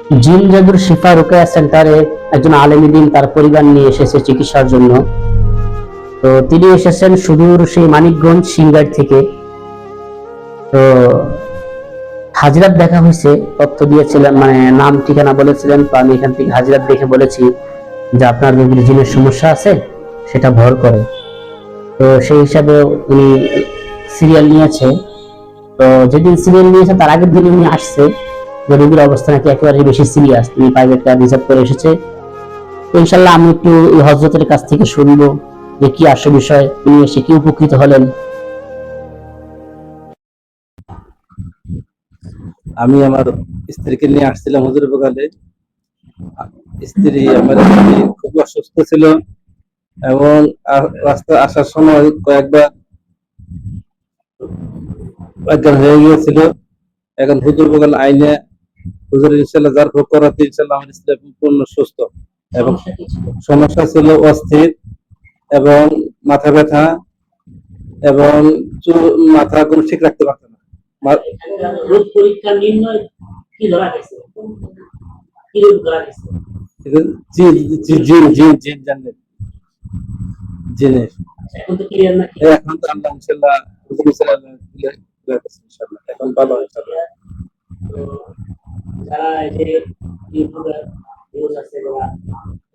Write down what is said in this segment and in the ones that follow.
জিন জাদুর শিফা রুকায়া সেন্টারে একজন আলেম দিন তার পরিবার নিয়ে এসেছে চিকিৎসার জন্য। তো তিনি এসেছেন সুদূর সেই মানিকগঞ্জ সিংগার থেকে। তো হাজিরাত দেখা হয়েছে, তথ্য দিয়েছিলেন, মানে নাম ঠিকানা বলেছিলেন। তো আমি এখান থেকে হাজিরাত দেখে বলেছি যে আপনার রোগীর জিনের সমস্যা আছে, সেটা ভর করে। তো সেই হিসাবে উনি সিরিয়াল নিয়েছে। তো যেদিন সিরিয়াল নিয়েছে তার আগের দিন উনি আসছে যে রোগীর অবস্থা নাকি একেবারে বেশি সিরিয়াস, তিনি প্রাইভেট কার রিজার্ভ করে এসেছে। তো ইনশাল্লাহ আমি একটু এই হজরতের কাছ থেকে শুনবো যে কি আসল বিষয়, উনি এসে কি উপকৃত হলেন। আমি আমার স্ত্রীকে নিয়ে আসছিলাম হুজুরের বকালে। স্ত্রী আমার খুব অসুস্থ ছিল এবং রাস্তা আসার সময় কয়েকবার অজ্ঞান হয়ে গিয়েছিল। এখন হুজুর বকাল আইনে হুজুর ইনশাল্লাহ যার ভোগ করাতে ইনশাল্লাহ আমার স্ত্রী পূর্ণ সুস্থ। এবং সমস্যা ছিল অস্থির এবং মাথা ব্যথা এবং মাথা কোনো ঠিক রাখতে পারত না। রোগ পরীক্ষা নির্ণয় কি ধরা গেছে, কি রোগ ধরা গেছে? জিন জিন জিন জিন জানেন জিনের। এখন তো ক্লিয়ার না? এখন তো আল্লাহ ইনশাআল্লাহ ইনশাআল্লাহ এখন ভালো ইনশাআল্লাহ। তো যারা এই যে ইউটিউবার নিউজ আছে বা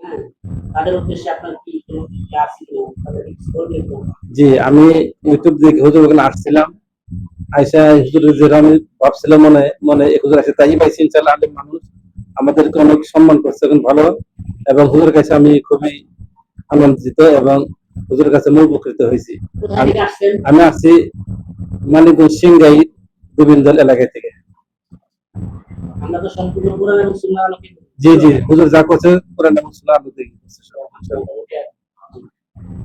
হ্যাঁ, তাদের উদ্দেশ্যে আপনার কি কোনো ক্লাস ছিল, তাদের কিছু বলবেন? জি, আমি ইউটিউব দেখে হুজুর ওখানে আসছিলাম। আয়সা হুজুরের যে আমি ভাবছিলাম মনে মনে হুজুর আছে তাই পাইছি ইনশাআল্লাহ। আলেম মানুষ আমাদেরকে অনেক সম্মান করছে এবং ভালো, এবং হুজুরের কাছে আমি খুবই আনন্দিত এবং হুজুরের কাছে আমি উপকৃত হয়েছি। আমি আসছি মানিকগঞ্জ সিংগাই গোবিন্দল এলাকা থেকে। আমরা তো সম্পূর্ণ কোরআন এবং সুন্নাহর আলোকে। জি জি, হুজুর যা করছে কোরআন এবং সুন্নাহর আলোকে করছে সব ইনশাআল্লাহ।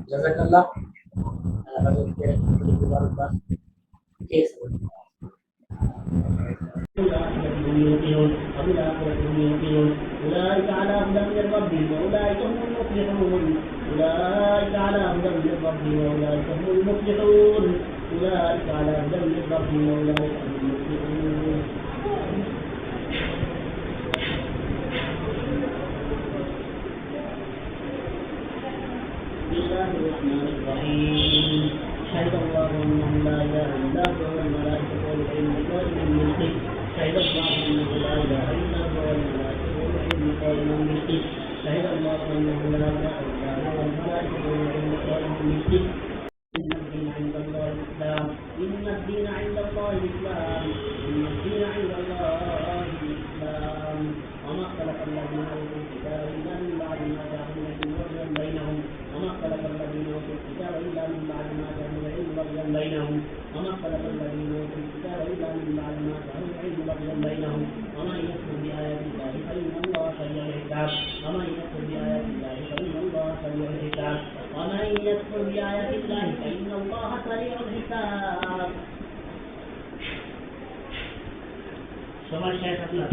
জাযাকাল্লাহ। আমাদেরকে মুবারকবাদ। ঠিক আছে। أولئك على هدى من ربهم وأولئك هم المفلحون. أولئك على هدى من ربهم وأولئك هم المفلحون. أولئك على هدى من ربهم وأولئك هم المفلحون. بسم الله الرحمن الرحيم. شهد الله أنه لا إله إلا هو والملائكة والعلم قائما بالقسط. شهد الله أنه لا إله إلا هو والملائكة والعلم قائما بالقسط. شهد الله أنه لا إله إلا هو والملائكة والعلم قائما بالقسط. إن الدين عند الله الإسلام. إن الدين عند الله الإسلام. إن الدين عند الله الإسلام. وما اختلف الذين أوتوا الكتاب إلا من بعد ما جاءهم العلم بغيا بينهم. وما اختلف الذين أوتوا الكتاب إلا من بعد ما جاءهم العلم بغيا بينهم. وما اختلف الذين أوتوا الكتاب إلا من بعد ما جاءهم العلم بغيا بينهم. ومن يكفر بآيات الله فإن الله سريع الحساب. ومن يكفر بآيات الله فإن الله سريع الحساب. ومن يكفر بآيات الله فإن الله سريع الحساب. সময় শেষ আপনার।